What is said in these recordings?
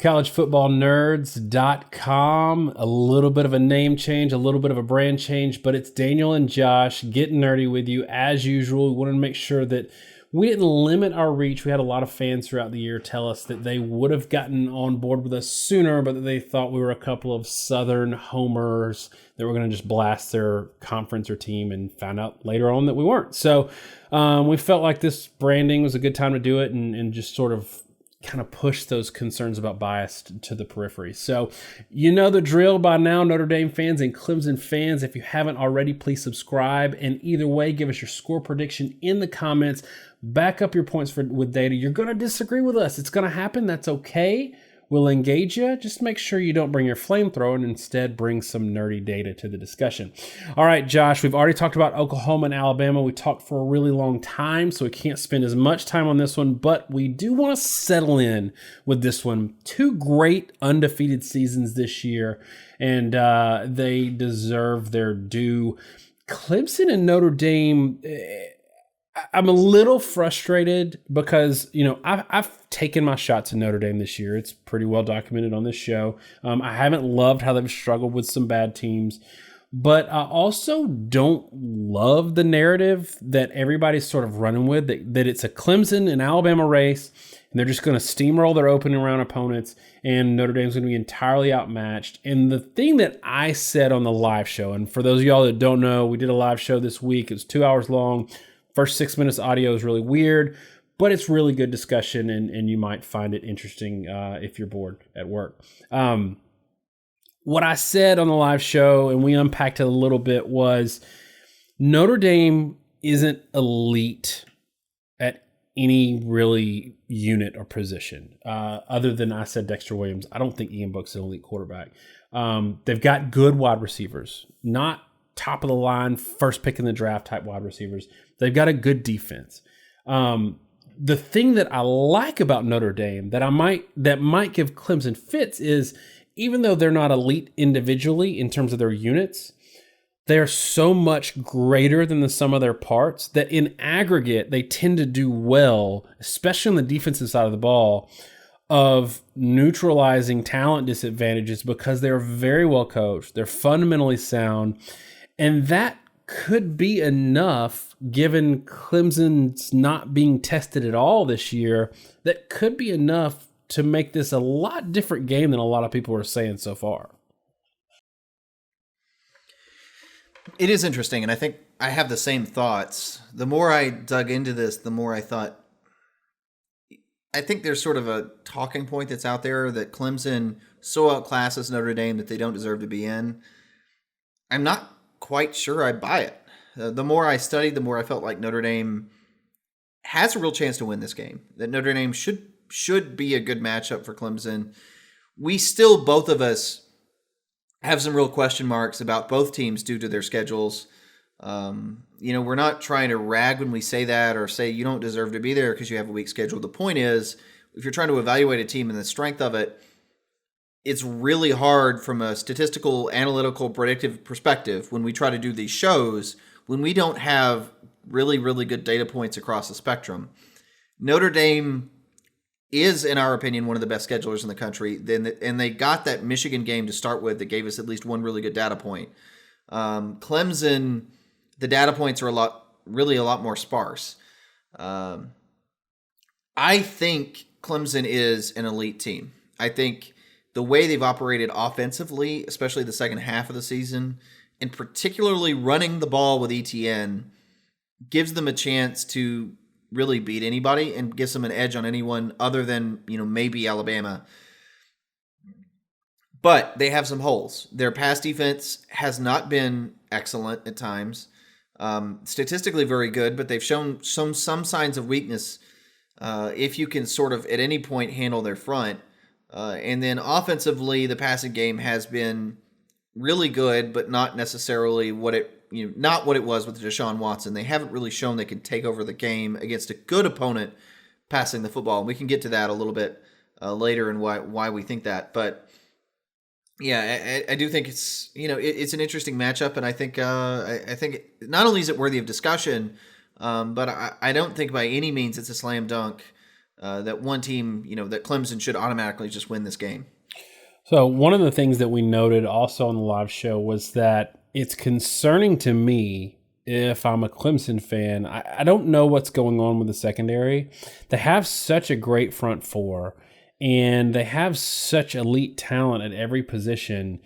collegefootballnerds.com. A little bit of a name change, a little bit of a brand change, but it's Daniel and Josh getting nerdy with you as usual. We wanted to make sure that we didn't limit our reach. We had a lot of fans throughout the year tell us that they would have gotten on board with us sooner, but that they thought we were a couple of Southern homers that were going to just blast their conference or team, and found out later on that we weren't. So we felt like this branding was a good time to do it and just sort of kind of push those concerns about bias to the periphery. So you know the drill by now, Notre Dame fans and Clemson fans. If you haven't already, please subscribe. And either way, give us your score prediction in the comments. Back up your points with data. You're going to disagree with us. It's going to happen. That's okay. We'll engage you. Just make sure you don't bring your flamethrower and instead bring some nerdy data to the discussion. All right, Josh, we've already talked about Oklahoma and Alabama. We talked for a really long time, so we can't spend as much time on this one, but we do want to settle in with this one. Two great undefeated seasons this year, and they deserve their due. Clemson and Notre Dame, I'm a little frustrated because, you know, I've taken my shots at Notre Dame this year. It's pretty well documented on this show. I haven't loved how they've struggled with some bad teams, but I also don't love the narrative that everybody's sort of running with, that it's a Clemson and Alabama race, and they're just going to steamroll their opening round opponents, and Notre Dame's going to be entirely outmatched. And the thing that I said on the live show, and for those of y'all that don't know, we did a live show this week. It was 2 hours long. First 6 minutes audio is really weird, but it's really good discussion, and you might find it interesting if you're bored at work. What I said on the live show, and we unpacked it a little bit, was Notre Dame isn't elite at any really unit or position. Other than I said Dexter Williams, I don't think Ian Book's an elite quarterback. They've got good wide receivers, not top of the line, first pick in the draft type wide receivers. They've got a good defense. The thing that I like about Notre Dame that might give Clemson fits is, even though they're not elite individually in terms of their units, they are so much greater than the sum of their parts that in aggregate they tend to do well, especially on the defensive side of the ball, of neutralizing talent disadvantages because they're very well coached, they're fundamentally sound, and that could be enough, given Clemson's not being tested at all this year, that could be enough to make this a lot different game than a lot of people are saying so far. It is interesting, and I think I have the same thoughts. The more I dug into this, the more I thought, I think there's sort of a talking point that's out there that Clemson so outclasses Notre Dame that they don't deserve to be in. I'm not quite sure I buy it. The more I studied, the more I felt like Notre Dame has a real chance to win this game. That Notre Dame should be a good matchup for Clemson. We still, both of us, have some real question marks about both teams due to their schedules. We're not trying to rag when we say that or say you don't deserve to be there because you have a weak schedule. The point is, if you're trying to evaluate a team and the strength of it, it's really hard from a statistical, analytical, predictive perspective when we try to do these shows when we don't have really, really good data points across the spectrum. Notre Dame is, in our opinion, one of the best schedulers in the country. And they got that Michigan game to start with that gave us at least one really good data point. Clemson, the data points are a lot more sparse. I think Clemson is an elite team. I think the way they've operated offensively, especially the second half of the season, and particularly running the ball with ETN, gives them a chance to really beat anybody and gives them an edge on anyone other than, maybe Alabama. But they have some holes. Their pass defense has not been excellent at times. Statistically very good, but they've shown some signs of weakness if you can sort of at any point handle their front. And then offensively, the passing game has been really good, but not necessarily what it was with Deshaun Watson. They haven't really shown they can take over the game against a good opponent passing the football. We can get to that a little bit later and why we think that. But yeah, I do think it's it's an interesting matchup, and I think not only is it worthy of discussion, but I don't think by any means it's a slam dunk. that one team, that Clemson should automatically just win this game. So one of the things that we noted also on the live show was that it's concerning to me if I'm a Clemson fan. I don't know what's going on with the secondary. They have such a great front four, and they have such elite talent at every position.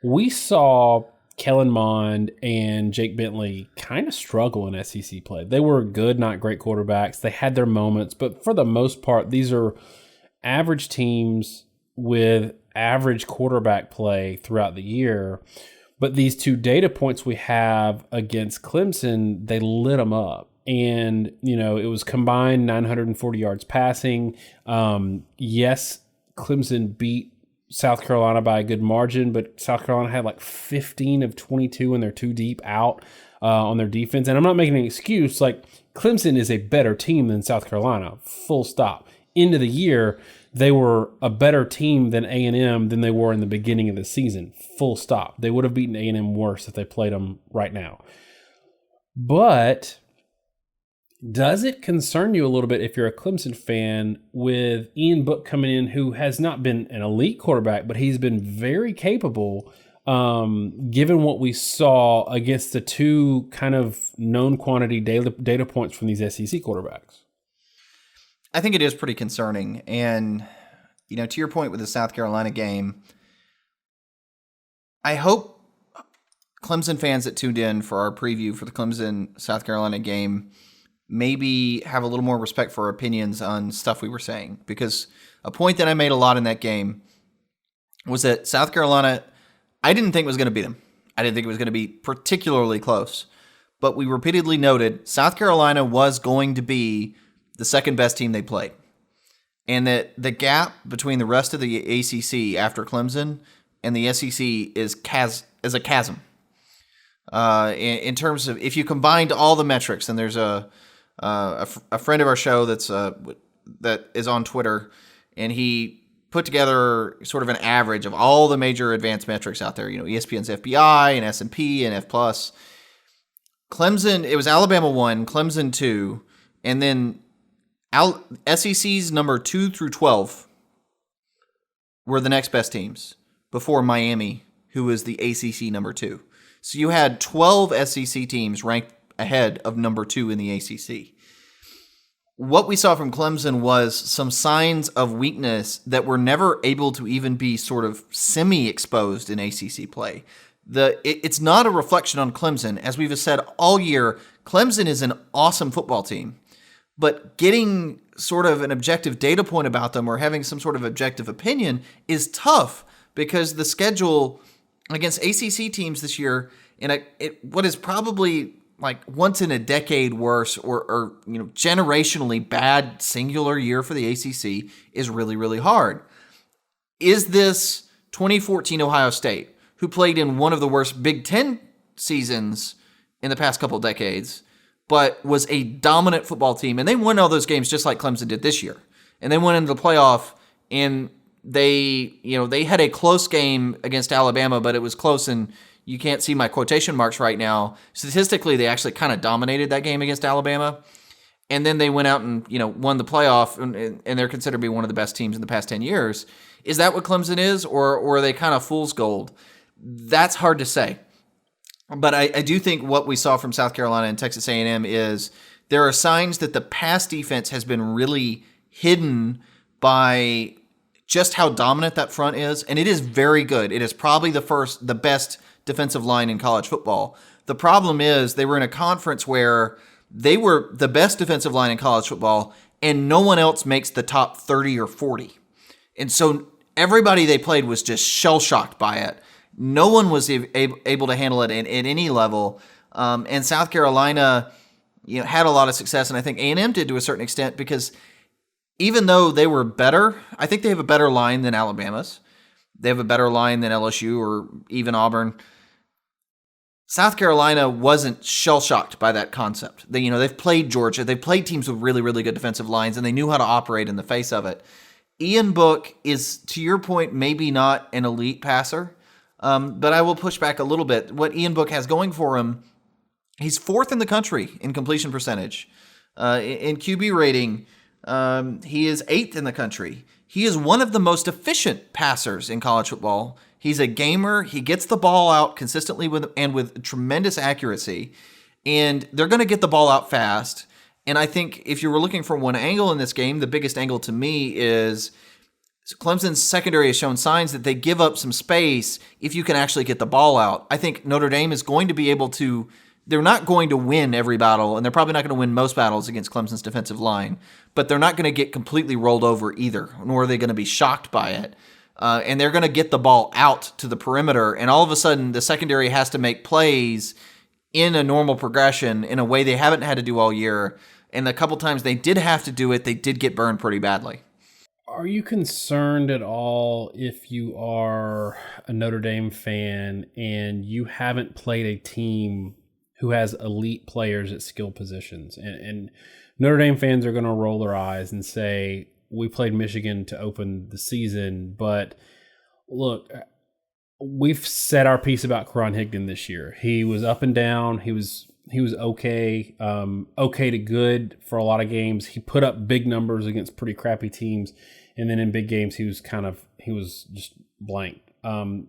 We saw Kellen Mond and Jake Bentley kind of struggle in SEC play. They were good, not great quarterbacks. They had their moments, but for the most part, these are average teams with average quarterback play throughout the year. But these two data points we have against Clemson, they lit them up. And, it was combined 940 yards passing. Yes, Clemson beat South Carolina by a good margin, but South Carolina had like 15 of 22 and they're too deep out on their defense. And I'm not making an excuse. Like, Clemson is a better team than South Carolina, full stop. End of the year, they were a better team than A&M than they were in the beginning of the season, full stop. They would have beaten A&M worse if they played them right now. But does it concern you a little bit if you're a Clemson fan with Ian Book coming in, who has not been an elite quarterback, but he's been very capable, given what we saw against the two kind of known quantity data points from these SEC quarterbacks? I think it is pretty concerning. And, to your point with the South Carolina game, I hope Clemson fans that tuned in for our preview for the Clemson-South Carolina game maybe have a little more respect for our opinions on stuff we were saying. Because a point that I made a lot in that game was that South Carolina, I didn't think was going to beat them. I didn't think it was going to be particularly close. But we repeatedly noted South Carolina was going to be the second best team they played. And that the gap between the rest of the ACC after Clemson and the SEC is a chasm. In terms of, if you combined all the metrics, and there's a friend of our show that is on Twitter, and he put together sort of an average of all the major advanced metrics out there, ESPN's FBI and S&P and F+. Clemson, it was Alabama 1, Clemson 2, and then SEC's number 2 through 12 were the next best teams before Miami, who was the ACC number 2. So you had 12 SEC teams ranked ahead of number 2 in the ACC. What we saw from Clemson was some signs of weakness that were never able to even be sort of semi-exposed in ACC play. It's not a reflection on Clemson. As we've said all year, Clemson is an awesome football team. But getting sort of an objective data point about them or having some sort of objective opinion is tough because the schedule against ACC teams this year in what is probably like once in a decade worse or generationally bad singular year for the ACC is really, really hard. Is this 2014 Ohio State, who played in one of the worst Big Ten seasons in the past couple of decades, but was a dominant football team, and they won all those games just like Clemson did this year. And they went into the playoff, and they had a close game against Alabama, but it was close, and you can't see my quotation marks right now. Statistically, they actually kind of dominated that game against Alabama, and then they went out and won the playoff, and they're considered to be one of the best teams in the past 10 years. Is that what Clemson is, or are they kind of fool's gold? That's hard to say. But I do think what we saw from South Carolina and Texas A&M is there are signs that the pass defense has been really hidden by just how dominant that front is, and it is very good. It is probably the best defensive line in college football. The problem is they were in a conference where they were the best defensive line in college football, and no one else makes the top 30 or 40. And so everybody they played was just shell-shocked by it. No one was able to handle it at any level. And South Carolina had a lot of success, and I think A&M did to a certain extent because even though they were better, I think they have a better line than Alabama's. They have a better line than LSU or even Auburn. South Carolina wasn't shell-shocked by that concept. They've played Georgia. They've played teams with really, really good defensive lines, and they knew how to operate in the face of it. Ian Book is, to your point, maybe not an elite passer, but I will push back a little bit. What Ian Book has going for him, he's fourth in the country in completion percentage. In QB rating, He is 8th in the country. He is one of the most efficient passers in college football. He's a gamer. He gets the ball out consistently with tremendous accuracy. And they're going to get the ball out fast. And I think if you were looking for one angle in this game, the biggest angle to me is Clemson's secondary has shown signs that they give up some space if you can actually get the ball out. I think Notre Dame is going to be able to. They're not going to win every battle, and they're probably not going to win most battles against Clemson's defensive line, but they're not going to get completely rolled over either, nor are they going to be shocked by it. And they're going to get the ball out to the perimeter, and all of a sudden the secondary has to make plays in a normal progression in a way they haven't had to do all year. And the couple times they did have to do it, they did get burned pretty badly. Are you concerned at all if you are a Notre Dame fan and you haven't played a team who has elite players at skill positions? And Notre Dame fans are going to roll their eyes and say, we played Michigan to open the season, but look, we've said our piece about Karan Higdon this year. He was up and down. He was okay, okay to good for a lot of games. He put up big numbers against pretty crappy teams, and then in big games he was just blank.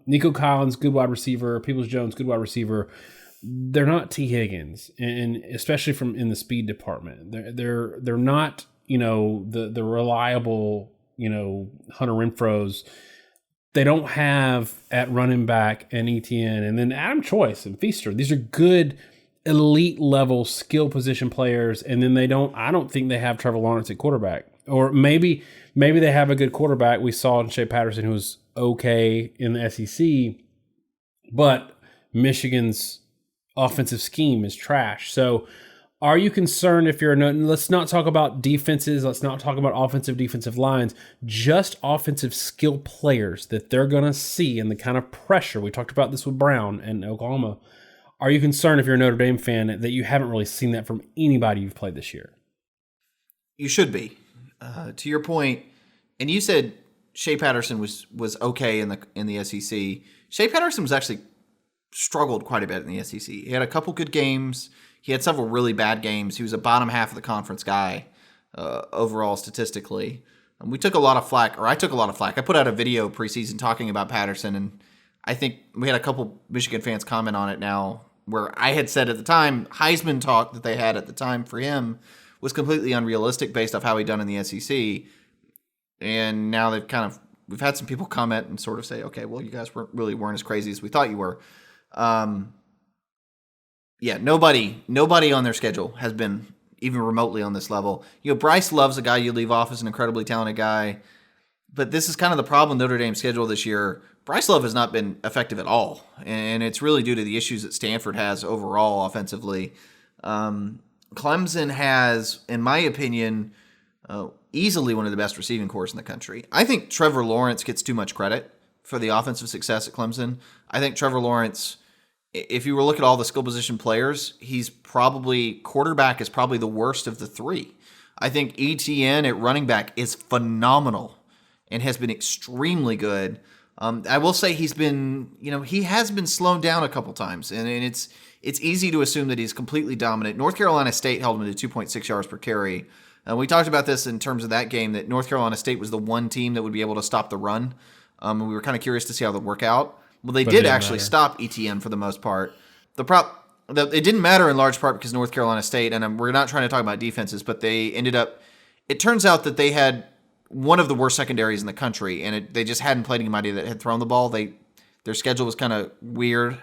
Nico Collins, good wide receiver. Peoples-Jones, good wide receiver. They're not T. Higgins, and especially from in the speed department. They're not the reliable Hunter Renfrows. They don't have at running back and Etienne, and then Adam Choice and Feaster. These are good elite level skill position players, and then I don't think they have Trevor Lawrence at quarterback. Or maybe they have a good quarterback. We saw in Shea Patterson, who was okay in the SEC, but Michigan's offensive scheme is trash. So are you concerned if you're let's not talk about defenses, let's not talk about defensive lines, just offensive skill players that they're going to see and the kind of pressure. We talked about this with Brown and Oklahoma. Are you concerned if you're a Notre Dame fan that you haven't really seen that from anybody you've played this year? You should be. To your point, and you said Shea Patterson was okay in the SEC. Shea Patterson was actually struggled quite a bit in the SEC. He had a couple good games. He had several really bad games. He was a bottom half of the conference guy overall statistically. And we took a lot of flack, or I took a lot of flack. I put out a video preseason talking about Patterson, and I think we had a couple Michigan fans comment on it now, where I had said at the time, Heisman talk that they had at the time for him was completely unrealistic based off how he'd done in the SEC. And now we've had some people comment and sort of say, okay, well, you guys weren't as crazy as we thought you were. Nobody on their schedule has been even remotely on this level. Bryce Love's a guy you leave off as an incredibly talented guy, but this is kind of the problem Notre Dame's schedule this year. Bryce Love has not been effective at all, and it's really due to the issues that Stanford has overall offensively. Clemson has, in my opinion, easily one of the best receiving corps in the country. I think Trevor Lawrence gets too much credit for the offensive success at Clemson. I think Trevor Lawrence, if you were to look at all the skill position players, quarterback is probably the worst of the three. I think Etienne at running back is phenomenal and has been extremely good. I will say he has been slowed down a couple times, and it's easy to assume that he's completely dominant. North Carolina State held him to 2.6 yards per carry. We talked about this in terms of that game, that North Carolina State was the one team that would be able to stop the run. And we were kind of curious to see how that would work out. Well, they did actually stop Etienne for the most part. It didn't matter in large part because North Carolina State, and we're not trying to talk about defenses, but they ended up, it turns out that they had one of the worst secondaries in the country, and they just hadn't played anybody that had thrown the ball. Their schedule was kind of weird.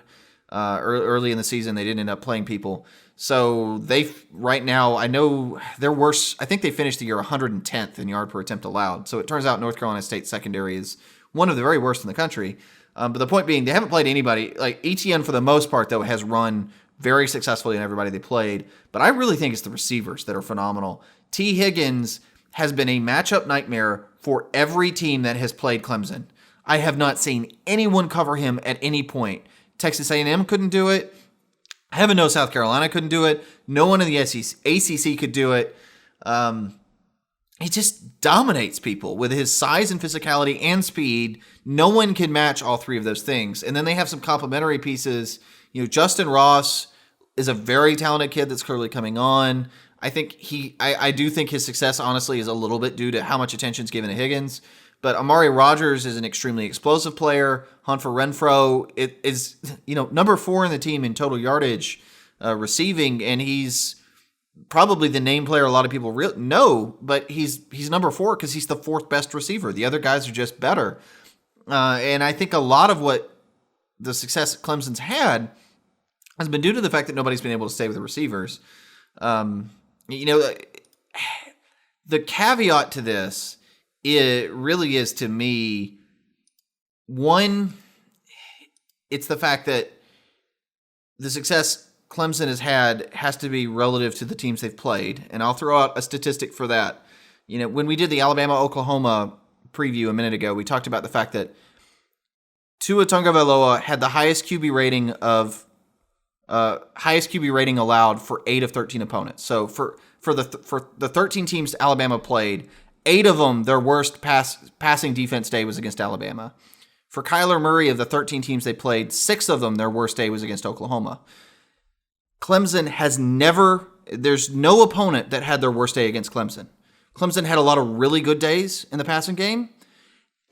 Early in the season, they didn't end up playing people. So right now, I know they're worse. I think they finished the year 110th in yard per attempt allowed. So it turns out North Carolina State secondary is one of the very worst in the country. But the point being, they haven't played anybody. Like Etienne, for the most part, though, has run very successfully in everybody they played. But I really think it's the receivers that are phenomenal. T. Higgins has been a matchup nightmare for every team that has played Clemson. I have not seen anyone cover him at any point. Texas A&M couldn't do it. Heaven knows South Carolina couldn't do it. No one in the ACC could do it. He just dominates people with his size and physicality and speed. No one can match all three of those things. And then they have some complementary pieces. Justin Ross is a very talented kid that's clearly coming on. I think I do think his success, honestly, is a little bit due to how much attention is given to Higgins. But Amari Rodgers is an extremely explosive player. Hunter Renfrow is number 4 in the team in total yardage receiving, and he's probably the name player a lot of people know, but he's number 4 because he's the 4th best receiver. The other guys are just better. And I think a lot of what the success Clemson's had has been due to the fact that nobody's been able to stay with the receivers. The caveat to this, it really is, to me, one, it's the fact that the success Clemson has had has to be relative to the teams they've played. And I'll throw out a statistic for that. When we did the Alabama-Oklahoma preview a minute ago, we talked about the fact that Tua Tagovailoa had the highest QB rating allowed for 8 of 13 opponents. So for the 13 teams Alabama played, 8 of them, their worst passing defense day was against Alabama. For Kyler Murray, of the 13 teams they played, 6 of them, their worst day was against Oklahoma. Clemson has there's no opponent that had their worst day against Clemson. Clemson had a lot of really good days in the passing game.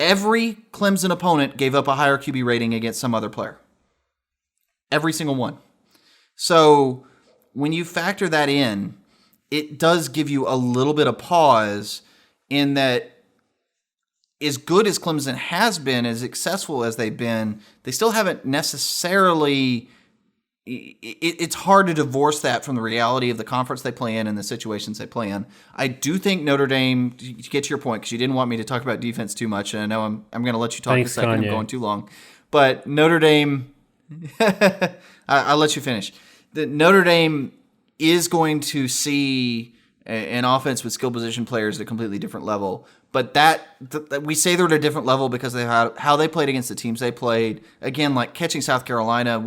Every Clemson opponent gave up a higher QB rating against some other player. Every single one. So when you factor that in, it does give you a little bit of pause in that as good as Clemson has been, as successful as they've been, they still haven't necessarily... It's hard to divorce that from the reality of the conference they play in and the situations they play in. I do think Notre Dame, to get to your point, because you didn't want me to talk about defense too much, and I know I'm going to let you talk. Thanks, a second. Kanye. I'm going too long. But Notre Dame, I'll let you finish. Notre Dame is going to see an offense with skill position players at a completely different level. But we say they're at a different level because of how they played against the teams they played. Again, like catching South Carolina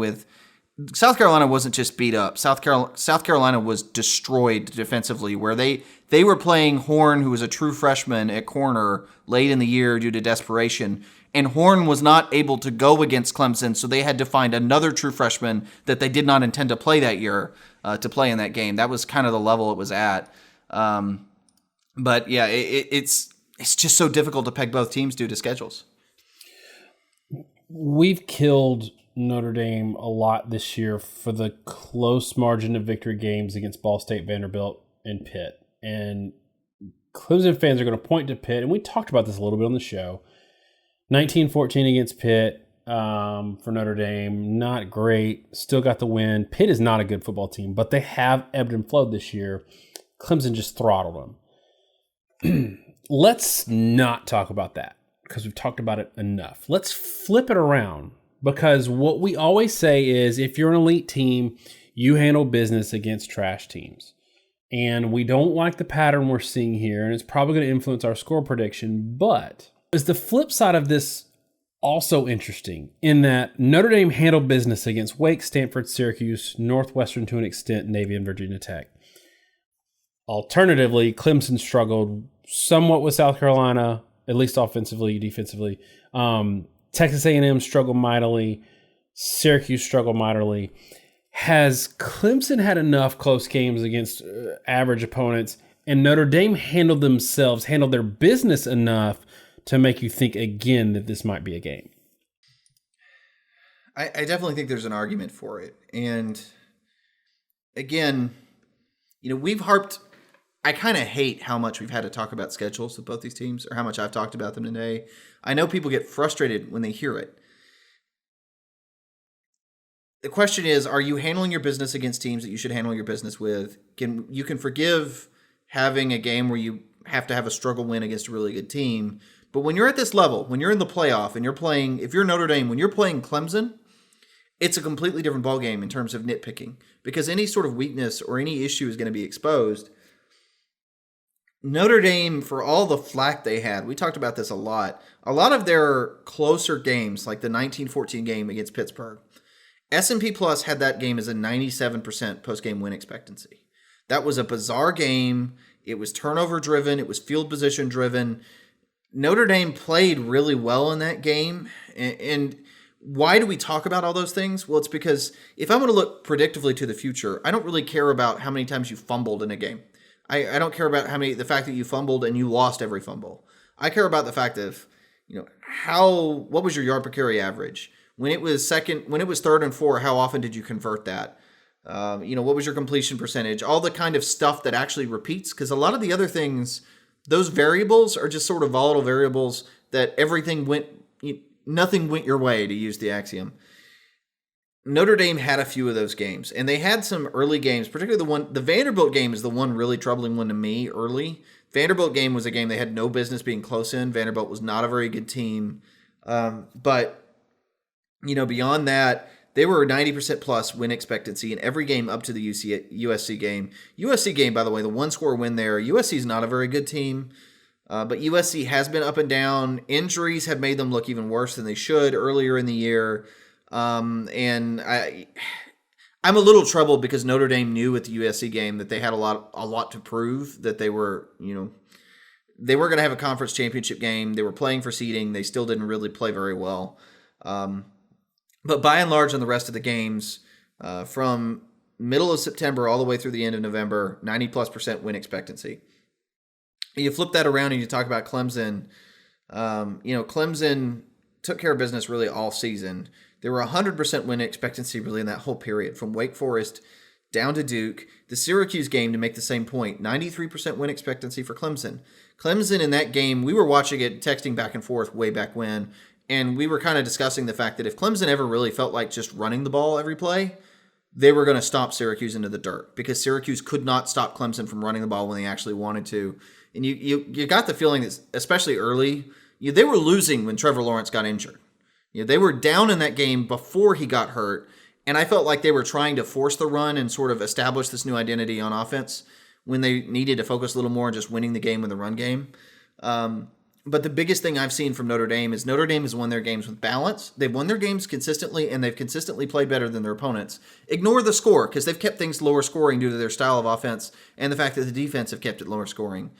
wasn't just beat up. South Carolina was destroyed defensively, where they were playing Horn, who was a true freshman at corner late in the year due to desperation. And Horn was not able to go against Clemson, so they had to find another true freshman that they did not intend to play that year to play in that game. That was kind of the level it was at. But yeah, it's just so difficult to peg both teams due to schedules. We've killed Notre Dame a lot this year for the close margin of victory games against Ball State, Vanderbilt, and Pitt. And Clemson fans are going to point to Pitt, and we talked about this a little bit on the show. 19-14 against Pitt for Notre Dame, not great. Still got the win. Pitt is not a good football team, but they have ebbed and flowed this year. Clemson just throttled them. Let's not talk about that because we've talked about it enough. Let's flip it around. Because what we always say is if you're an elite team, you handle business against trash teams. And we don't like the pattern we're seeing here, and it's probably going to influence our score prediction. But is the flip side of this also interesting in that Notre Dame handled business against Wake, Stanford, Syracuse, Northwestern to an extent, Navy, and Virginia Tech. Alternatively, Clemson struggled somewhat with South Carolina, at least offensively, defensively. Texas A&M struggled mightily. Syracuse struggled mightily. Has Clemson had enough close games against average opponents, and Notre Dame handled their business enough to make you think again that this might be a game? I definitely think there's an argument for it. And again, we've harped... I kind of hate how much we've had to talk about schedules with both these teams, or how much I've talked about them today. I know people get frustrated when they hear it. The question is, are you handling your business against teams that you should handle your business with? You can forgive having a game where you have to have a struggle win against a really good team. But when you're at this level, when you're in the playoff and if you're Notre Dame, when you're playing Clemson, it's a completely different ballgame in terms of nitpicking, because any sort of weakness or any issue is going to be exposed. Notre Dame, for all the flack they had, we talked about this a lot of their closer games, like the 19-14 game against Pittsburgh, S&P Plus had that game as a 97% post-game win expectancy. That was a bizarre game. It was turnover-driven. It was field position-driven. Notre Dame played really well in that game. And Why do we talk about all those things? Well, it's because if I'm going to look predictively to the future, I don't really care about how many times you fumbled in a game. I don't care about the fact that you fumbled and you lost every fumble. I care about the fact of, what was your yard per carry average? When it was 3rd and 4, how often did you convert that? What was your completion percentage? All the kind of stuff that actually repeats, because a lot of the other things, those variables are just sort of volatile variables that nothing went your way, to use the axiom. Notre Dame had a few of those games, and they had some early games, particularly the Vanderbilt game is the one really troubling one to me early. Vanderbilt game was a game they had no business being close in. Vanderbilt was not a very good team. But beyond that, they were 90% plus win expectancy in every game up to the USC game. USC game, by the way, the one-score win there. USC is not a very good team, but USC has been up and down. Injuries have made them look even worse than they should earlier in the year. And I'm a little troubled because Notre Dame knew at the USC game that they had a lot to prove, that they were going to have a conference championship game. They were playing for seeding. They still didn't really play very well. But by and large, on the rest of the games, from middle of September all the way through the end of November, 90+% win expectancy. You flip that around and you talk about Clemson. Clemson took care of business really all season. There were 100% win expectancy really in that whole period, from Wake Forest down to Duke. The Syracuse game, to make the same point, 93% win expectancy for Clemson. Clemson in that game, we were watching it, texting back and forth way back when, and we were kind of discussing the fact that if Clemson ever really felt like just running the ball every play, they were going to stomp Syracuse into the dirt, because Syracuse could not stop Clemson from running the ball when they actually wanted to. And you got the feeling that, especially early, they were losing when Trevor Lawrence got injured. They were down in that game before he got hurt, and I felt like they were trying to force the run and sort of establish this new identity on offense when they needed to focus a little more on just winning the game with the run game. But the biggest thing I've seen from Notre Dame is Notre Dame has won their games with balance. They've won their games consistently, and they've consistently played better than their opponents. Ignore the score, because they've kept things lower scoring due to their style of offense and the fact that the defense have kept it lower scoring.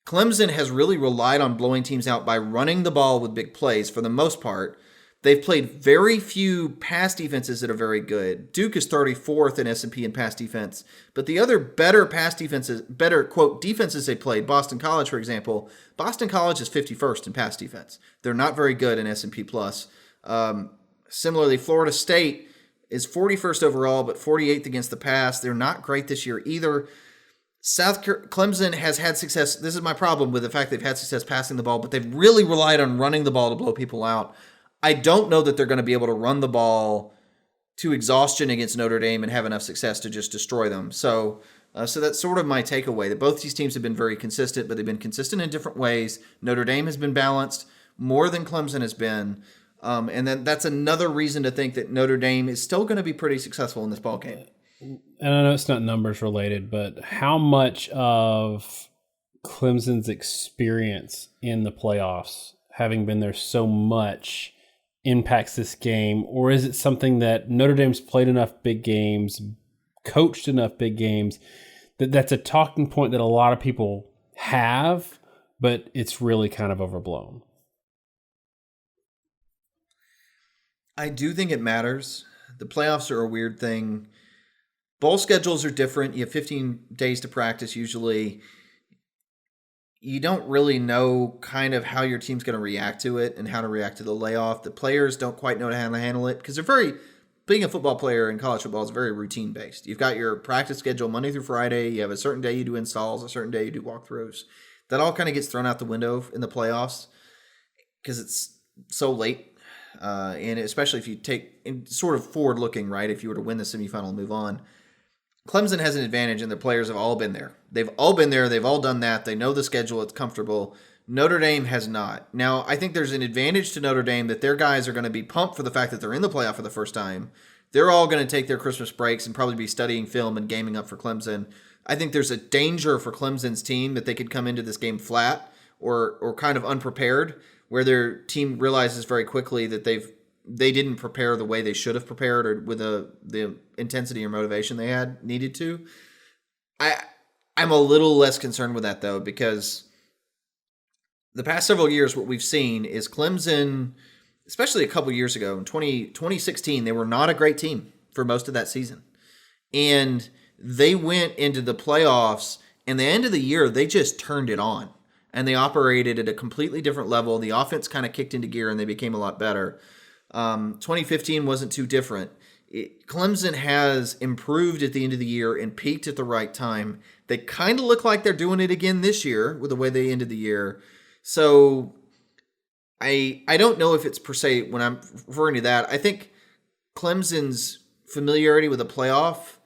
Clemson has really relied on blowing teams out by running the ball with big plays for the most part. They've played very few pass defenses that are very good. Duke is 34th in S&P in pass defense, but the other better quote, defenses they played, Boston College, for example, Boston College is 51st in pass defense. They're not very good in S&P+. Similarly, Florida State is 41st overall, but 48th against the pass. They're not great this year either. Clemson has had success. This is my problem with the fact they've had success passing the ball, but they've really relied on running the ball to blow people out. I don't know that they're going to be able to run the ball to exhaustion against Notre Dame and have enough success to just destroy them. So that's sort of my takeaway, that both these teams have been very consistent, but they've been consistent in different ways. Notre Dame has been balanced more than Clemson has been. And then that's another reason to think that Notre Dame is still going to be pretty successful in this ball game. And I know it's not numbers related, but how much of Clemson's experience in the playoffs, having been there so much, impacts this game? Or is it something that Notre Dame's played enough big games, coached enough big games, that's a talking point that a lot of people have, but it's really kind of overblown? I do think it matters. The playoffs are a weird thing. Bowl schedules are different. You have 15 days to practice usually. You don't really know kind of how your team's going to react to it and how to react to the layoff. The players don't quite know how to handle it, because being a football player in college football is very routine based. You've got your practice schedule Monday through Friday. You have a certain day you do installs, a certain day you do walkthroughs. That all kind of gets thrown out the window in the playoffs because it's so late. And especially if you take sort of forward looking, right? If you were to win the semifinal and move on, Clemson has an advantage, and the players have all been there. They've all been there. They've all done that. They know the schedule. It's comfortable. Notre Dame has not. Now, I think there's an advantage to Notre Dame that their guys are going to be pumped for the fact that they're in the playoff for the first time. They're all going to take their Christmas breaks and probably be studying film and gaming up for Clemson. I think there's a danger for Clemson's team that they could come into this game flat or kind of unprepared, where their team realizes very quickly that they didn't prepare the way they should have prepared, or with the intensity or motivation they had needed to. I'm a little less concerned with that, though, because the past several years, what we've seen is Clemson especially a couple years ago in 2016, they were not a great team for most of that season. And they went into the playoffs, and the end of the year, they just turned it on. And they operated at a completely different level. The offense kind of kicked into gear, and they became a lot better. 2015 wasn't too different. Clemson has improved at the end of the year and peaked at the right time. They kind of look like they're doing it again this year with the way they ended the year. So I don't know if it's per se when I'm referring to that. I think Clemson's familiarity with a playoff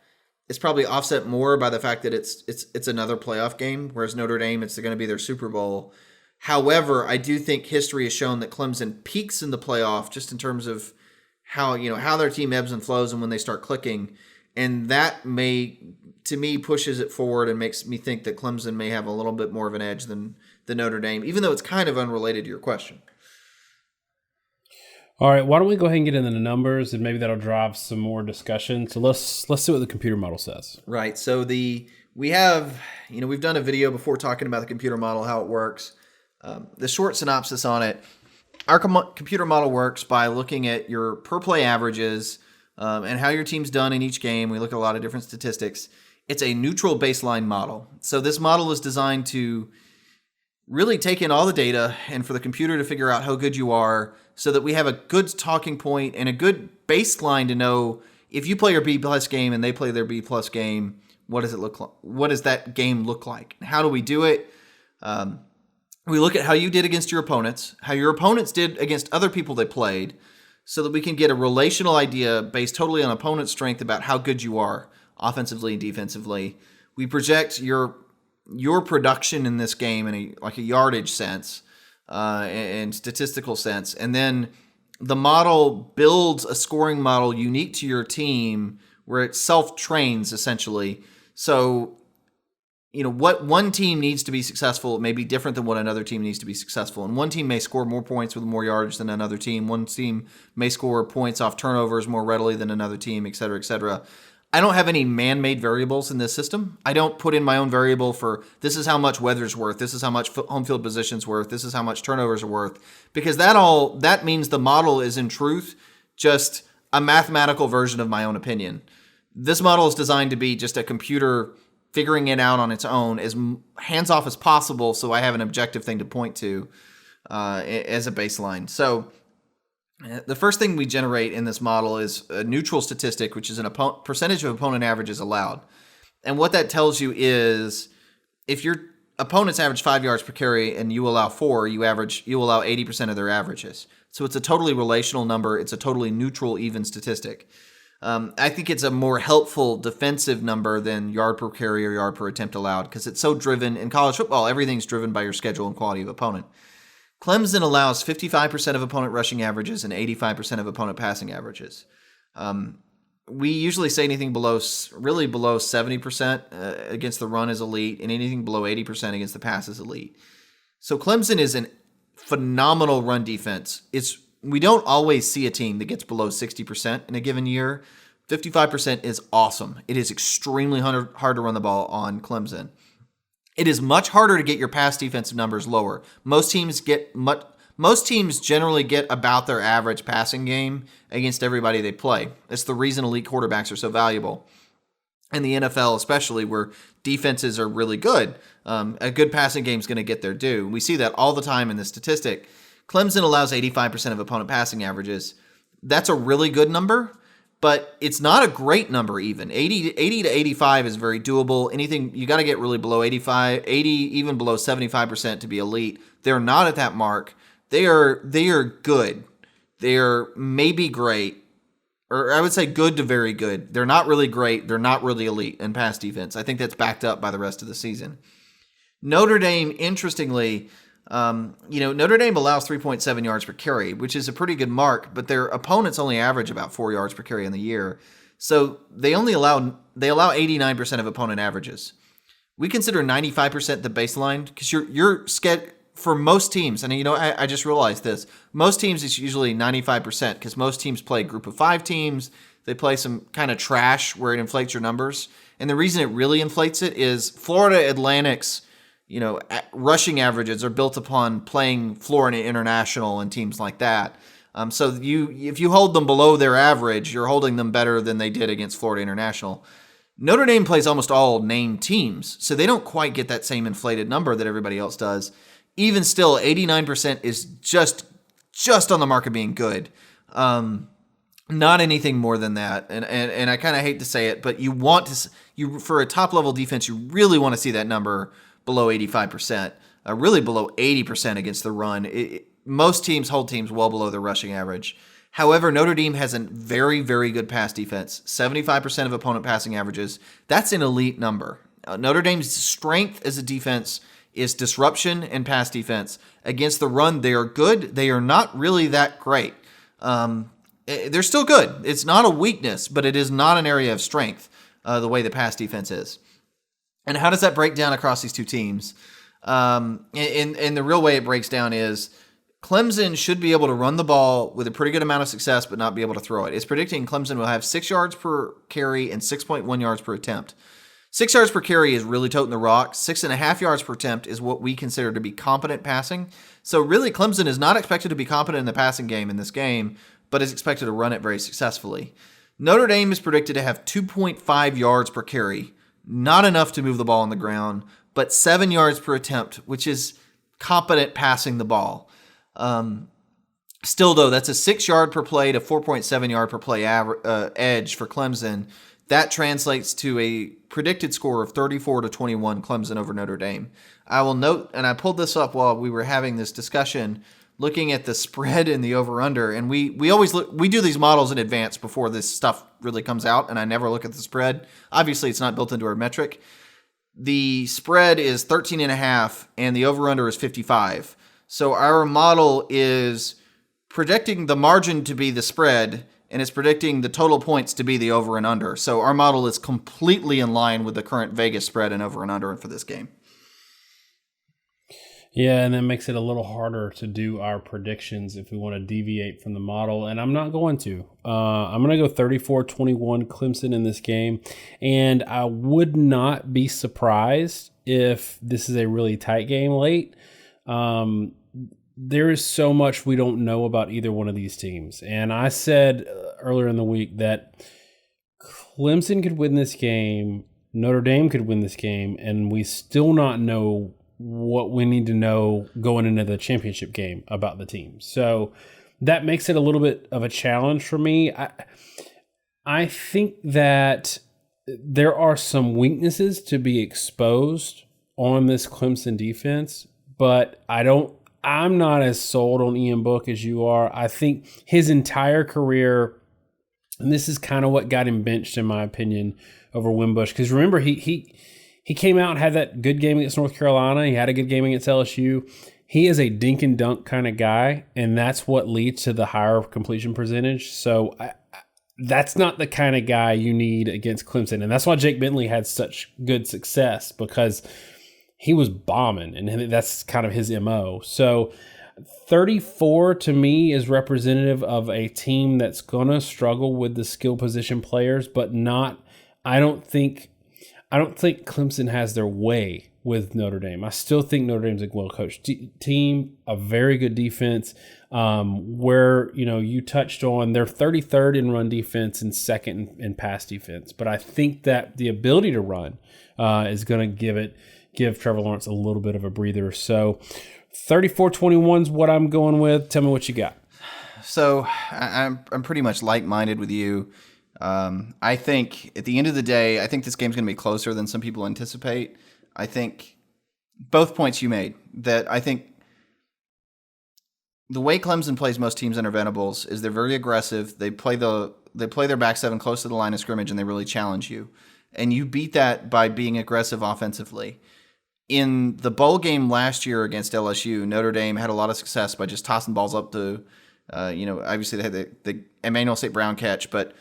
is probably offset more by the fact that it's another playoff game, whereas Notre Dame, it's going to be their Super Bowl. However, I do think history has shown that Clemson peaks in the playoff just in terms of how their team ebbs and flows and when they start clicking. And that to me, pushes it forward and makes me think that Clemson may have a little bit more of an edge than Notre Dame, even though it's kind of unrelated to your question. All right, why don't we go ahead and get into the numbers, and maybe that'll drive some more discussion. So let's see what the computer model says. Right. So we've done a video before talking about the computer model, how it works. The short synopsis on it: our computer model works by looking at your per play averages and how your team's done in each game. We look at a lot of different statistics. It's a neutral baseline model. So this model is designed to really take in all the data and for the computer to figure out how good you are, so that we have a good talking point and a good baseline to know if you play your B+ game and they play their B+ game, what does it look like? What does that game look like? How do we do it? We look at how you did against your opponents, how your opponents did against other people they played, so that we can get a relational idea based totally on opponent's strength about how good you are offensively and defensively. We project your production in this game in a yardage sense and statistical sense. And then the model builds a scoring model unique to your team where it self-trains essentially. So, what one team needs to be successful may be different than what another team needs to be successful. And one team may score more points with more yardage than another team. One team may score points off turnovers more readily than another team, et cetera, et cetera. I don't have any man-made variables in this system. I don't put in my own variable for this is how much weather's worth, this is how much home field position's worth, this is how much turnovers are worth, because that means the model is in truth just a mathematical version of my own opinion. This model is designed to be just a computer figuring it out on its own, as hands-off as possible, so I have an objective thing to point to as a baseline. So the first thing we generate in this model is a neutral statistic, which is a percentage of opponent averages allowed. And what that tells you is if your opponents average 5 yards per carry and you allow 4, you allow 80% of their averages. So it's a totally relational number. It's a totally neutral, even statistic. I think it's a more helpful defensive number than yard per carry or yard per attempt allowed, because it's so driven. In college football, everything's driven by your schedule and quality of opponent. Clemson allows 55% of opponent rushing averages and 85% of opponent passing averages. We usually say anything below 70% against the run is elite, and anything below 80% against the pass is elite. So Clemson is a phenomenal run defense. We don't always see a team that gets below 60% in a given year. 55% is awesome. It is extremely hard to run the ball on Clemson. It is much harder to get your pass defensive numbers lower. Most teams generally get about their average passing game against everybody they play. It's the reason elite quarterbacks are so valuable. In the NFL especially, where defenses are really good, a good passing game is going to get their due. We see that all the time in the statistic. Clemson allows 85% of opponent passing averages. That's a really good number, but it's not a great number even. 80 to 85 is very doable. Anything, you got to get really below 85, 80, even below 75% to be elite. They're not at that mark. They are good. They are maybe great, or I would say good to very good. They're not really great. They're not really elite in pass defense. I think that's backed up by the rest of the season. Notre Dame, interestingly, Notre Dame allows 3.7 yards per carry, which is a pretty good mark, but their opponents only average about 4 yards per carry in the year. So they allow 89% of opponent averages. We consider 95% the baseline, because your for most teams, and I just realized this, most teams it's usually 95%, because most teams play group of 5 teams. They play some kind of trash where it inflates your numbers. And the reason it really inflates it is Florida Atlantic's rushing averages are built upon playing Florida International and teams like that. So if you hold them below their average, you're holding them better than they did against Florida International. Notre Dame plays almost all named teams, so they don't quite get that same inflated number that everybody else does. Even still, 89% is just on the mark of being good. Not anything more than that. And I kind of hate to say it, but for a top level defense, you really want to see that number below 85%, really below 80% against the run. Most teams hold teams well below their rushing average. However, Notre Dame has a very, very good pass defense, 75% of opponent passing averages. That's an elite number. Notre Dame's strength as a defense is disruption and pass defense. Against the run, they are good. They are not really that great. They're still good. It's not a weakness, but it is not an area of strength, the way the pass defense is. And how does that break down across these two teams? And the real way it breaks down is Clemson should be able to run the ball with a pretty good amount of success, but not be able to throw it. It's predicting Clemson will have 6 yards per carry and 6.1 yards per attempt. 6 yards per carry is really toting the rock. 6.5 yards per attempt is what we consider to be competent passing. So really, Clemson is not expected to be competent in the passing game in this game, but is expected to run it very successfully. Notre Dame is predicted to have 2.5 yards per carry. Not enough to move the ball on the ground, but 7 yards per attempt, which is competent passing the ball. Still, though, that's a 6 yard per play to 4.7 yard per play edge for Clemson. That translates to a predicted score of 34-21 Clemson over Notre Dame. I will note, and I pulled this up while we were having this discussion, looking at the spread and the over-under, and we always we do these models in advance before this stuff really comes out, and I never look at the spread. Obviously, it's not built into our metric. The spread is 13.5, and the over-under is 55. So our model is predicting the margin to be the spread, and it's predicting the total points to be the over and under. So our model is completely in line with the current Vegas spread and over and under for this game. Yeah, and that makes it a little harder to do our predictions if we want to deviate from the model, and I'm not going to. I'm going to go 34-21 Clemson in this game, and I would not be surprised if this is a really tight game late. There is so much we don't know about either one of these teams, and I said earlier in the week that Clemson could win this game, Notre Dame could win this game, and we still not know what we need to know going into the championship game about the team. So that makes it a little bit of a challenge for me. I think that there are some weaknesses to be exposed on this Clemson defense, but I'm not as sold on Ian Book as you are. I think his entire career, and this is kind of what got him benched in my opinion over Wimbush, because remember he came out and had that good game against North Carolina. He had a good game against LSU. He is a dink and dunk kind of guy, and that's what leads to the higher completion percentage. So that's not the kind of guy you need against Clemson, and that's why Jake Bentley had such good success, because he was bombing, and that's kind of his MO. So 34 to me is representative of a team that's going to struggle with the skill position players, but not, I don't think Clemson has their way with Notre Dame. I still think Notre Dame's a well-coached team, a very good defense, where, you touched on they're 33rd in run defense and second in pass defense. But I think that the ability to run is going to give Trevor Lawrence a little bit of a breather. So 34-21 is what I'm going with. Tell me what you got. So I'm pretty much like-minded with you. I think at the end of the day, I think this game's going to be closer than some people anticipate. I think both points you made, that I think the way Clemson plays most teams in Venerables is they're very aggressive. They play their back seven close to the line of scrimmage, and they really challenge you. And you beat that by being aggressive offensively. In the bowl game last year against LSU, Notre Dame had a lot of success by just tossing balls up to, obviously they had the Emmanuel St. Brown catch, but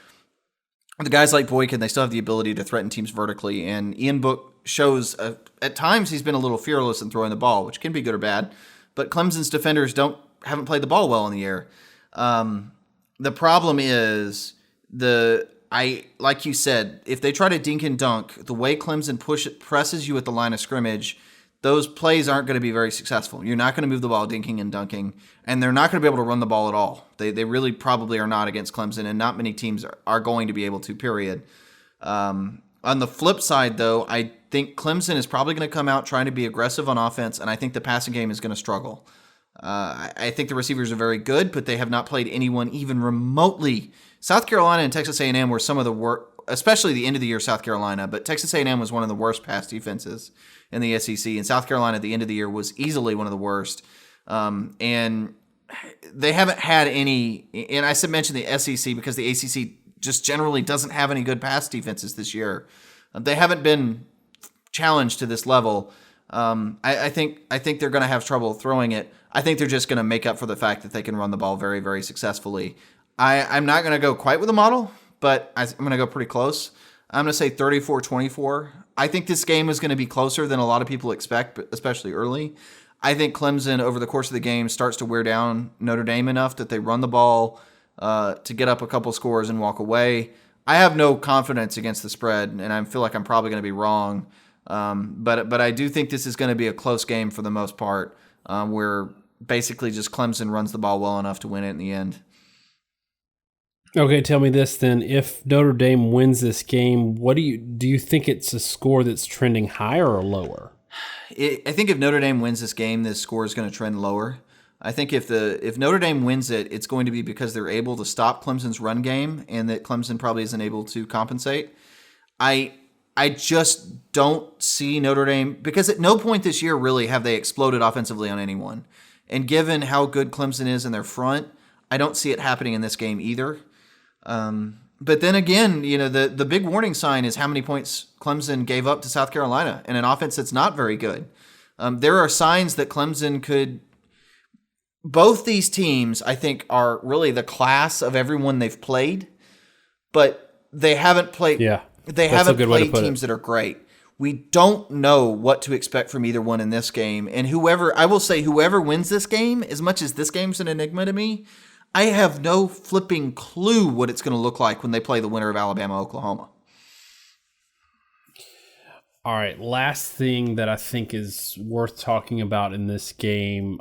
the guys like Boykin, they still have the ability to threaten teams vertically. And Ian Book shows at times he's been a little fearless in throwing the ball, which can be good or bad. But Clemson's defenders haven't played the ball well in the air. The problem is like you said, if they try to dink and dunk, the way Clemson presses you at the line of scrimmage, those plays aren't going to be very successful. You're not going to move the ball dinking and dunking, and they're not going to be able to run the ball at all. They really probably are not against Clemson, and not many teams are going to be able to, period. On the flip side, though, I think Clemson is probably going to come out trying to be aggressive on offense, and I think the passing game is going to struggle. I think the receivers are very good, but they have not played anyone even remotely. South Carolina and Texas A&M were some of the worst, especially the end of the year South Carolina, but Texas A&M was one of the worst pass defenses in the SEC, and South Carolina at the end of the year was easily one of the worst. And they haven't had any, and I mentioned the SEC because the ACC just generally doesn't have any good pass defenses this year. They haven't been challenged to this level. I think they're going to have trouble throwing it. I think they're just going to make up for the fact that they can run the ball very, very successfully. I'm not going to go quite with the model, but I'm going to go pretty close. I'm going to say 34-24. I think this game is going to be closer than a lot of people expect, especially early. I think Clemson, over the course of the game, starts to wear down Notre Dame enough that they run the ball to get up a couple scores and walk away. I have no confidence against the spread, and I feel like I'm probably going to be wrong. But I do think this is going to be a close game for the most part, where basically just Clemson runs the ball well enough to win it in the end. Okay, tell me this then. If Notre Dame wins this game, what do you think it's a score that's trending higher or lower? I think if Notre Dame wins this game, this score is going to trend lower. I think if Notre Dame wins it, it's going to be because they're able to stop Clemson's run game and that Clemson probably isn't able to compensate. I just don't see Notre Dame, because at no point this year really have they exploded offensively on anyone. And given how good Clemson is in their front, I don't see it happening in this game either. But then again, the big warning sign is how many points Clemson gave up to South Carolina in an offense that's not very good. There are signs that Clemson could. Both these teams, I think, are really the class of everyone they've played, but they haven't played. Yeah, they haven't played teams that are great. We don't know what to expect from either one in this game, and whoever wins this game, as much as this game's an enigma to me, I have no flipping clue what it's going to look like when they play the winner of Alabama-Oklahoma. All right, last thing that I think is worth talking about in this game.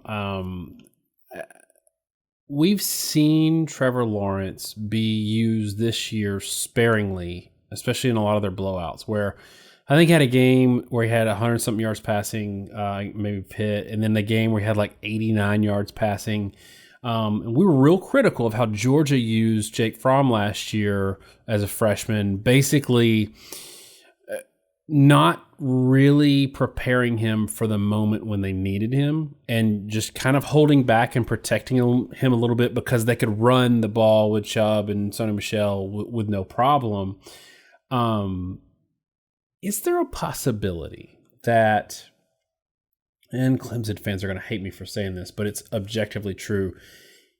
We've seen Trevor Lawrence be used this year sparingly, especially in a lot of their blowouts, where I think he had a game where he had 100-something yards passing, maybe Pitt, and then the game where he had like 89 yards passing. And we were real critical of how Georgia used Jake Fromm last year as a freshman, basically not really preparing him for the moment when they needed him and just kind of holding back and protecting him a little bit because they could run the ball with Chubb and Sonny Michel with no problem. Is there a possibility that, and Clemson fans are going to hate me for saying this, but it's objectively true,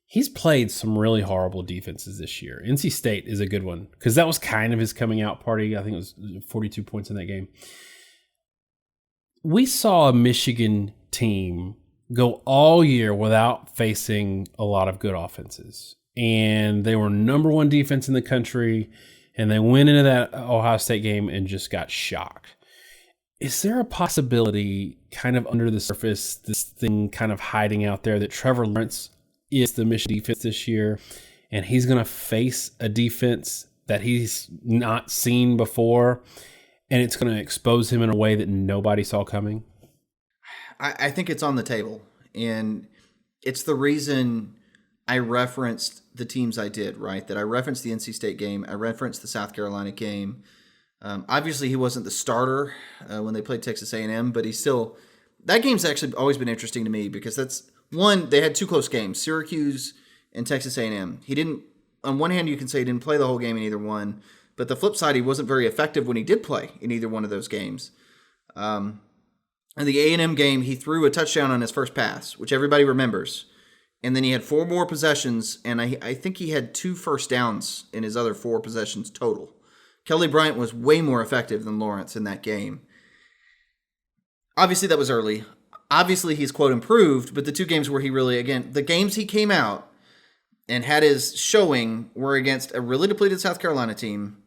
he's played some really horrible defenses this year. NC State is a good one because that was kind of his coming out party. I think it was 42 points in that game. We saw a Michigan team go all year without facing a lot of good offenses. And they were number one defense in the country, and they went into that Ohio State game and just got shocked. Is there a possibility, kind of under the surface, this thing kind of hiding out there, that Trevor Lawrence is the Michigan defense this year, and he's going to face a defense that he's not seen before, and it's going to expose him in a way that nobody saw coming? I think it's on the table, and it's the reason I referenced the teams I did, right? That I referenced the NC State game, I referenced the South Carolina game. Obviously, he wasn't the starter when they played Texas A&M, but he's still. That game's actually always been interesting to me because that's one. They had two close games, Syracuse and Texas A&M. He didn't. On one hand, you can say he didn't play the whole game in either one, but the flip side, he wasn't very effective when he did play in either one of those games. In the A&M game, he threw a touchdown on his first pass, which everybody remembers. And then he had 4 more possessions, and I think he had 2 first downs in his other 4 possessions total. Kelly Bryant was way more effective than Lawrence in that game. Obviously, that was early. Obviously, he's, quote, improved, but the 2 games where he really, again, the games he came out and had his showing were against a really depleted South Carolina team,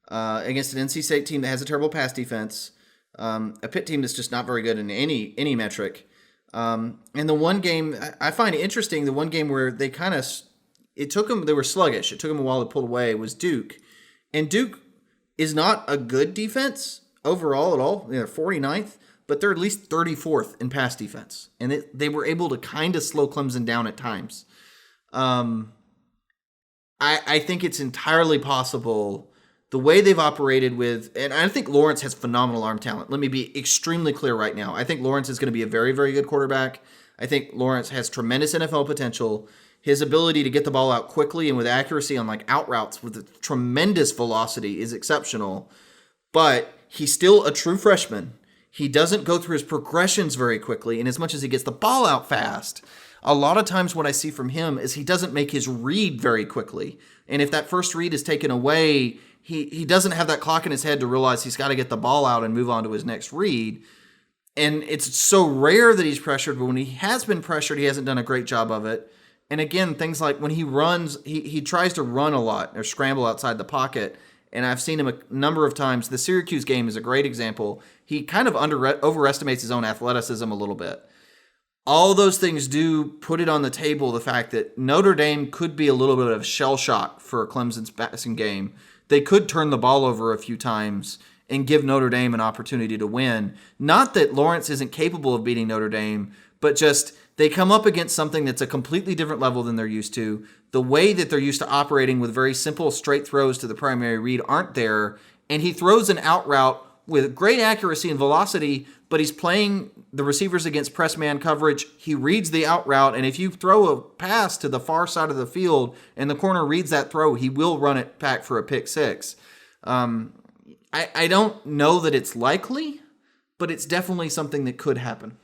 against an NC State team that has a terrible pass defense, A Pitt team that's just not very good in any metric. And the one game I find interesting, the one game where they they were sluggish. It took them a while to pull away, was Duke. And Duke is not a good defense overall at all. They're 49th, but they're at least 34th in pass defense. And they were able to kind of slow Clemson down at times. I think it's entirely possible the way they've operated with, and I think Lawrence has phenomenal arm talent. Let me be extremely clear right now. I think Lawrence is going to be a very, very good quarterback. I think Lawrence has tremendous NFL potential. His ability to get the ball out quickly and with accuracy on like out routes with tremendous velocity is exceptional. But he's still a true freshman. He doesn't go through his progressions very quickly, and as much as he gets the ball out fast, a lot of times what I see from him is he doesn't make his read very quickly. And if that first read is taken away, he doesn't have that clock in his head to realize he's got to get the ball out and move on to his next read. And it's so rare that he's pressured, but when he has been pressured, he hasn't done a great job of it. And again, things like when he runs, he tries to run a lot or scramble outside the pocket. And I've seen him a number of times. The Syracuse game is a great example. He kind of overestimates his own athleticism a little bit. All those things do put it on the table, the fact that Notre Dame could be a little bit of shell shock for Clemson's passing game. They could turn the ball over a few times and give Notre Dame an opportunity to win. Not that Lawrence isn't capable of beating Notre Dame, but just they come up against something that's a completely different level than they're used to. The way that they're used to operating with very simple straight throws to the primary read aren't there, and he throws an out route with great accuracy and velocity, but he's playing the receivers against press man coverage. He reads the out route, and if you throw a pass to the far side of the field and the corner reads that throw, he will run it back for a pick six. I don't know that it's likely, but it's definitely something that could happen.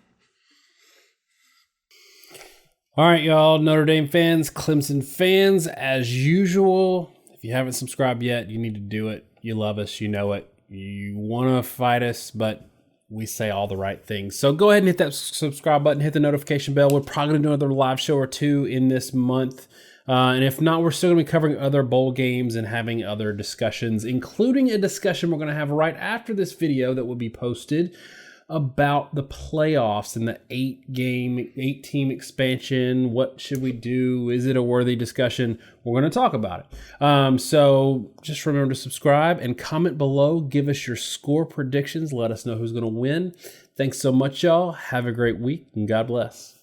All right, y'all, Notre Dame fans, Clemson fans, as usual, if you haven't subscribed yet, you need to do it. You love us, you know it. You want to fight us, but we say all the right things. So go ahead and hit that subscribe button, hit the notification bell. We're probably going to do another live show or two in this month. And if not, we're still going to be covering other bowl games and having other discussions, including a discussion we're going to have right after this video that will be posted about the playoffs and the 8-team expansion. What should we do? Is it a worthy discussion? We're going to talk about it. So just remember to subscribe and comment below. Give us your score predictions. Let us know who's going to win. Thanks so much, y'all. Have a great week, and God bless.